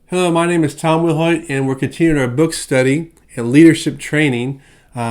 Hello, my name is Tom Wilhoit, and we're continuing our book study and leadership training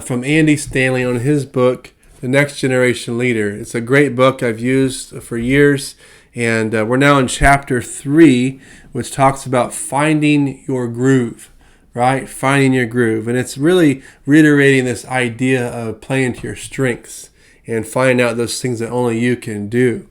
from Andy Stanley on his book, The Next Generation Leader. It's a great book I've used for years, and we're now in chapter 3, which talks about finding your groove, right? Finding your groove. And it's really reiterating this idea of playing to your strengths and finding out those things that only you can do.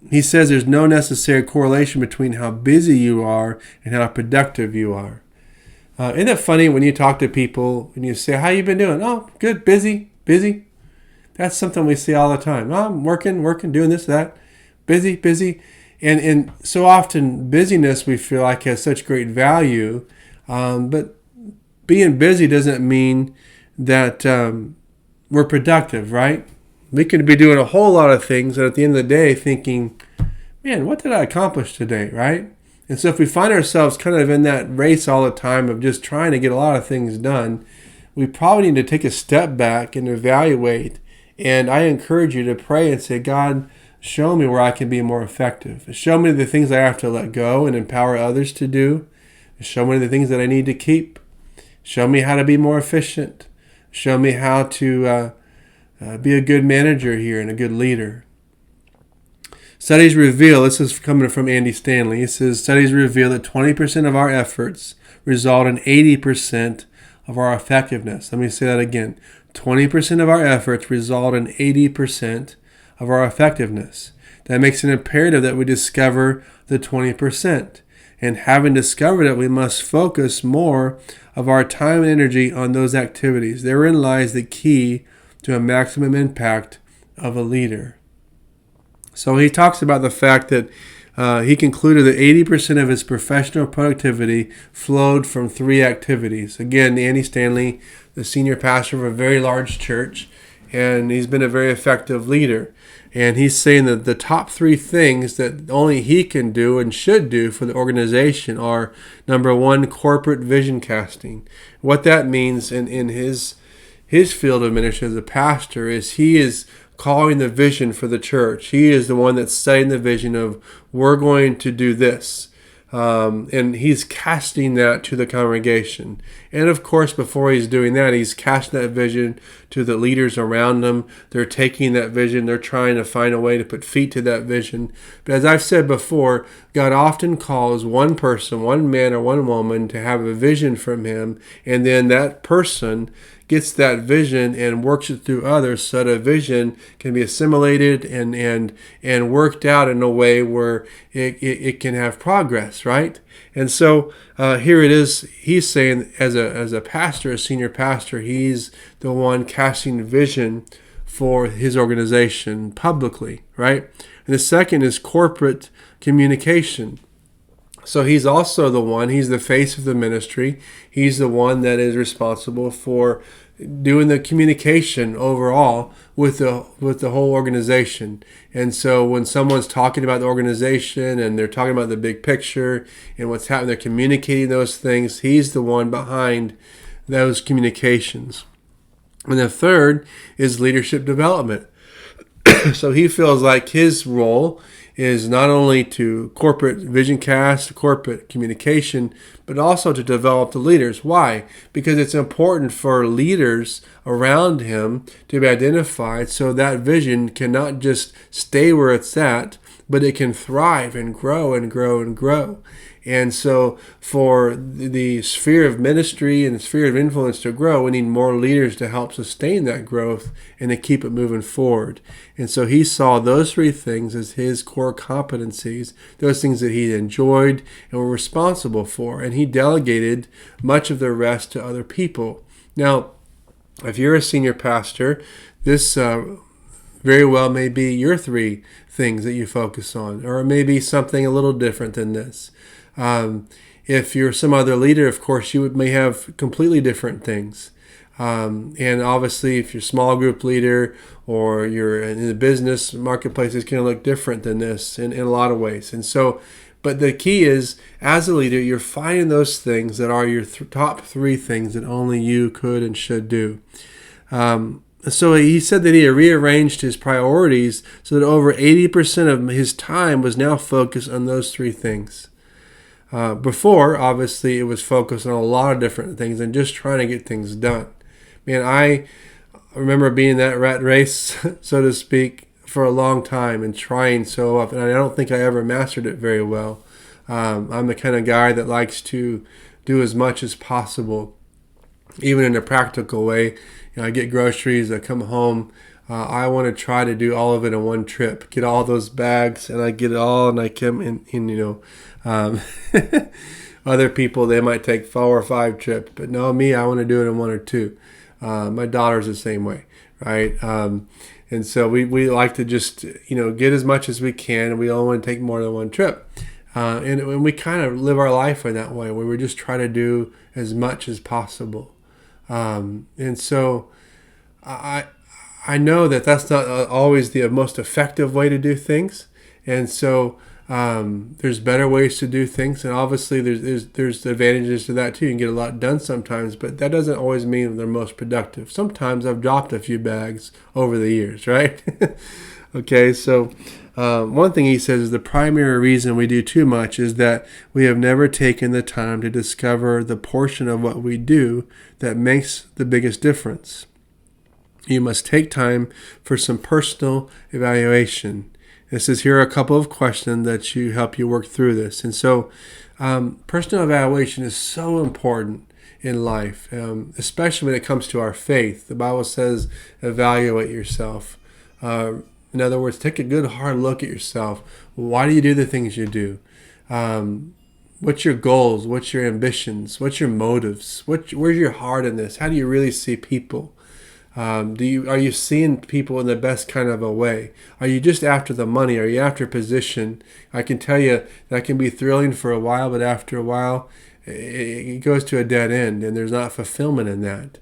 He says there's no necessary correlation between how busy you are and how productive you are. Isn't it funny when you talk to people and you say, how you been doing? Oh, good, busy. That's something we see all the time. Oh, I'm working, doing this, that. Busy. And so often busyness we feel like has such great value. But being busy doesn't mean that we're productive, right? We could be doing a whole lot of things and at the end of the day thinking, man, what did I accomplish today, right? And so if we find ourselves kind of in that race all the time of just trying to get a lot of things done, we probably need to take a step back and evaluate. And I encourage you to pray and say, God, show me where I can be more effective. Show me the things I have to let go and empower others to do. Show me the things that I need to keep. Show me how to be more efficient. Show me how to be a good manager here and a good leader. Studies reveal, this is coming from Andy Stanley, he says, studies reveal that 20% of our efforts result in 80% of our effectiveness. Let me say that again. 20% of our efforts result in 80% of our effectiveness. That makes it imperative that we discover the 20%. And having discovered it, we must focus more of our time and energy on those activities. Therein lies the key to a maximum impact of a leader. So he talks about the fact that he concluded that 80% of his professional productivity flowed from 3 activities. Again, Andy Stanley, the senior pastor of a very large church, and he's been a very effective leader. And he's saying that the top 3 things that only he can do and should do for the organization are, number 1, corporate vision casting. What that means in his field of ministry as a pastor is he is calling the vision for the church. He is the one that's setting the vision of we're going to do this. And he's casting that to the congregation. And of course, before he's doing that, he's casting that vision to the leaders around him. They're taking that vision. They're trying to find a way to put feet to that vision. But as I've said before, God often calls one person, one man or one woman to have a vision from him. And then that person gets that vision and works it through others so that a vision can be assimilated and worked out in a way where it can have progress, right? And so here it is, he's saying as a pastor, a senior pastor, he's the one casting vision for his organization publicly, right? And the second is corporate communication. So he's also he's the face of the ministry. He's the one that is responsible for doing the communication overall with the whole organization. And so when someone's talking about the organization and they're talking about the big picture and what's happening, they're communicating those things. He's the one behind those communications. And the third is leadership development. So he feels like his role is not only to corporate vision cast, corporate communication, but also to develop the leaders. Why? Because it's important for leaders around him to be identified so that vision cannot just stay where it's at, but it can thrive and grow and grow and grow. And so for the sphere of ministry and the sphere of influence to grow, we need more leaders to help sustain that growth and to keep it moving forward. And so he saw those 3 things as his core competencies, those things that he enjoyed and were responsible for. And he delegated much of the rest to other people. Now, if you're a senior pastor, this very well may be your 3 things that you focus on, or maybe something a little different than this. If you're some other leader, of course, you may have completely different things. And obviously, if you're a small group leader or you're in the business marketplace, it's going to look different than this in a lot of ways. And so, but the key is, as a leader, you're finding those things that are your top 3 things that only you could and should do. So he said that he had rearranged his priorities so that over 80% of his time was now focused on those 3 things. Before, obviously, it was focused on a lot of different things and just trying to get things done. Man, I remember being in that rat race, so to speak, for a long time and trying so often. And I don't think I ever mastered it very well. I'm the kind of guy that likes to do as much as possible, even in a practical way. I get groceries, I come home. I want to try to do all of it in one trip. Get all those bags, and I get it all, and I come in. Other people, they might take 4 or 5 trips, but no, me, I want to do it in 1 or 2. My daughter's the same way, right? And so we like to just, get as much as we can, and we don't want to take more than 1 trip. And we kind of live our life in that way, where we just try to do as much as possible. And so I know that that's not always the most effective way to do things. And so there's better ways to do things, and obviously there's advantages to that too. You can get a lot done sometimes, but that doesn't always mean they're most productive. Sometimes I've dropped a few bags over the years, right? Okay, so one thing he says is the primary reason we do too much is that we have never taken the time to discover the portion of what we do that makes the biggest difference. You must take time for some personal evaluation. It says here are a couple of questions that help you work through this. And so personal evaluation is so important in life, especially when it comes to our faith. The Bible says evaluate yourself. In other words, take a good hard look at yourself. Why do you do the things you do? What's your goals? What's your ambitions? What's your motives? Where's your heart in this? How do you really see people? Are you seeing people in the best kind of a way? Are you just after the money? Are you after position? I can tell you that can be thrilling for a while, but after a while, it goes to a dead end, and there's not fulfillment in that.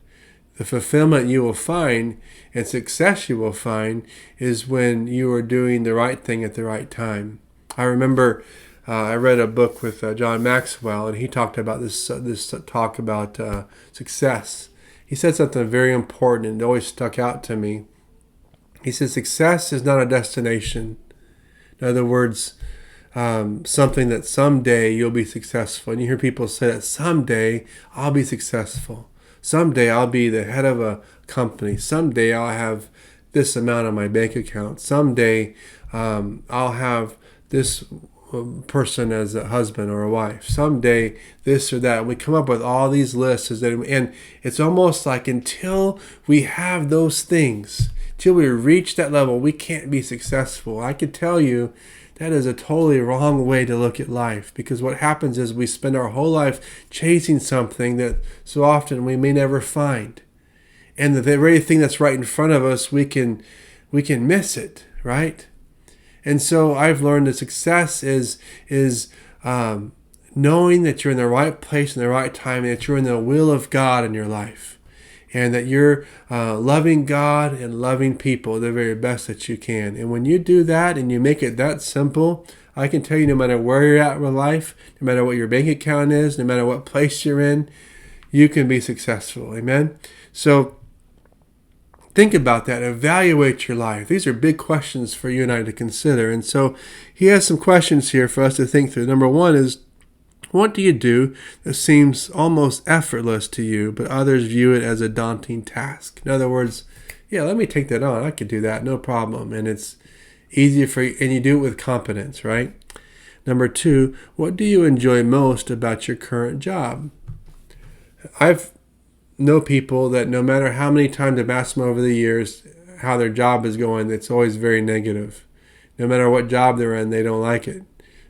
The fulfillment you will find and success you will find is when you are doing the right thing at the right time. I remember I read a book with John Maxwell, and he talked about this talk about success. He said something very important, and it always stuck out to me. He said, success is not a destination. In other words, something that someday you'll be successful. And you hear people say that someday I'll be successful. Someday I'll be the head of a company. Someday I'll have this amount on my bank account. Someday I'll have this person as a husband or a wife. Someday this or that. We come up with all these lists, and it's almost like until we have those things, till we reach that level, we can't be successful. I can tell you that is a totally wrong way to look at life, because what happens is we spend our whole life chasing something that so often we may never find, and the very thing that's right in front of us, we can miss it, right? And so I've learned that success is knowing that you're in the right place in the right time, and that you're in the will of God in your life, and that you're loving God and loving people the very best that you can. And when you do that and you make it that simple, I can tell you, no matter where you're at with life, no matter what your bank account is, no matter what place you're in, you can be successful. Amen? So think about that. Evaluate your life. These are big questions for you and I to consider. And so he has some questions here for us to think through. Number one is, what do you do that seems almost effortless to you, but others view it as a daunting task? In other words, yeah, let me take that on. I could do that, no problem. And it's easy for you, and you do it with competence, right? Number two, what do you enjoy most about your current job? I've know people that no matter how many times I've asked them over the years how their job is going, it's always very negative. No matter what job they're in, they don't like it,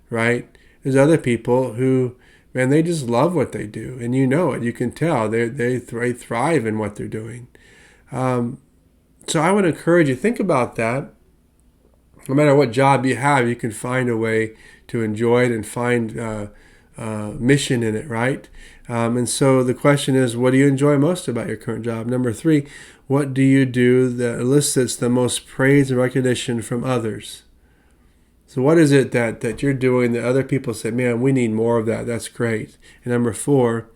right? There's other people who, man, they just love what they do, and you know it. You can tell they thrive in what they're doing. So I would encourage you, think about that. No matter what job you have, you can find a way to enjoy it and find mission in it, right? And so the question is, what do you enjoy most about your current job? Number three, what do you do that elicits the most praise and recognition from others? So what is it that you're doing that other people say, man, we need more of that. That's great. And number four,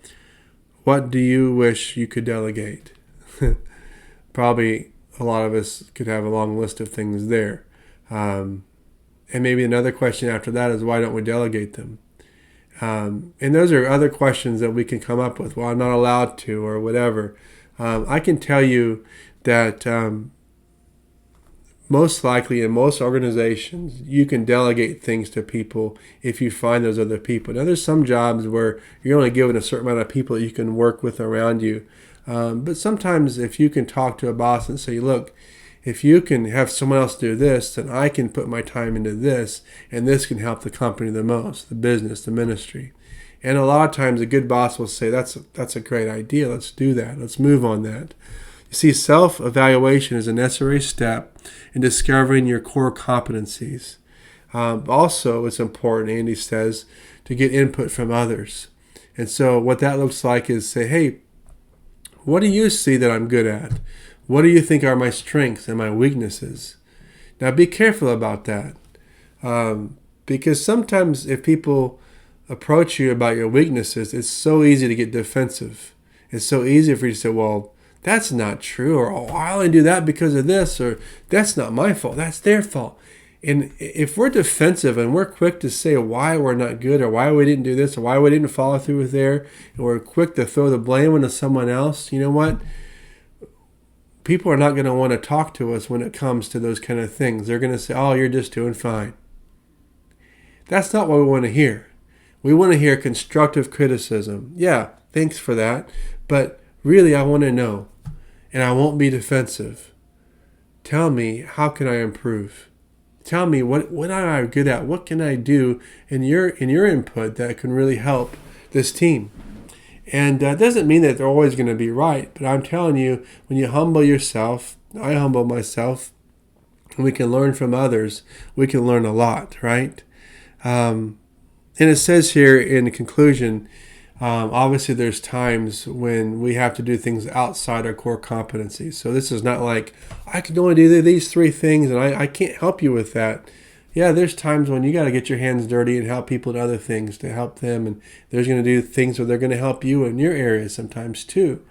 what do you wish you could delegate? Probably a lot of us could have a long list of things there. And maybe another question after that is, why don't we delegate them? And those are other questions that we can come up with. Well, I'm not allowed to, or whatever. I can tell you that most likely in most organizations, you can delegate things to people if you find those other people. Now, there's some jobs where you're only given a certain amount of people that you can work with around you. But sometimes if you can talk to a boss and say, look, if you can have someone else do this, then I can put my time into this, and this can help the company the most, the business, the ministry. And a lot of times a good boss will say, that's a great idea. Let's do that. Let's move on that. You see, self-evaluation is a necessary step in discovering your core competencies. Also, it's important, Andy says, to get input from others. And so what that looks like is say, hey, what do you see that I'm good at? What do you think are my strengths and my weaknesses? Now, be careful about that. Because sometimes if people approach you about your weaknesses, it's so easy to get defensive. It's so easy for you to say, well, that's not true, or oh, I only do that because of this, or that's not my fault, that's their fault. And if we're defensive and we're quick to say why we're not good, or why we didn't do this, or why we didn't follow through with there, and we're quick to throw the blame onto someone else, you know what? People are not going to want to talk to us when it comes to those kind of things. They're going to say, oh, you're just doing fine. That's not what we want to hear. We want to hear constructive criticism. Yeah, thanks for that. But really, I want to know, and I won't be defensive. Tell me, how can I improve? Tell me, what am I good at? What can I do in your input that can really help this team? And that doesn't mean that they're always going to be right. But I'm telling you, when you humble yourself, I humble myself, and we can learn from others, we can learn a lot, right? And it says here in the conclusion, obviously there's times when we have to do things outside our core competencies. So this is not like, I can only do these three things and I can't help you with that. Yeah, there's times when you got to get your hands dirty and help people in other things to help them. And there's going to do things where they're going to help you in your area sometimes too.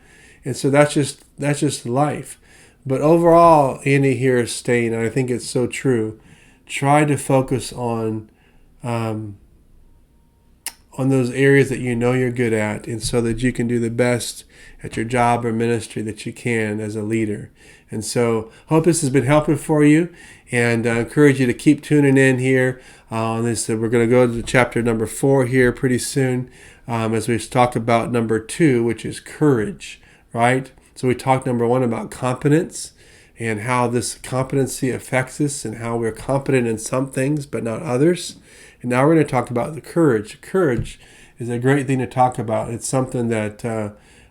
And so that's just life. But overall, Andy here is saying, and I think it's so true, try to focus on those areas that you know you're good at, and so that you can do the best at your job or ministry that you can as a leader. And so hope this has been helpful for you, and I encourage you to keep tuning in here on this. We're going to go to chapter number 4 here pretty soon, as we've talked about number 2, which is courage, right? So we talked number 1 about competence and how this competency affects us and how we're competent in some things but not others. And now we're going to talk about the courage. Courage is a great thing to talk about. It's something that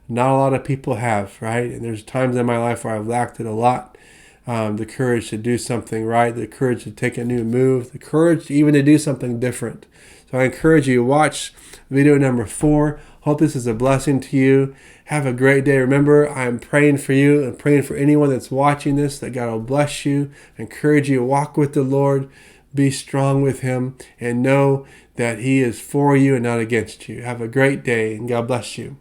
not a lot of people have, right? And there's times in my life where I've lacked it a lot. The courage to do something right, the courage to take a new move, the courage even to do something different. So I encourage you to watch video number 4. Hope this is a blessing to you. Have a great day. Remember, I'm praying for you and praying for anyone that's watching this, that God will bless you. I encourage you to walk with the Lord. Be strong with Him and know that He is for you and not against you. Have a great day, and God bless you.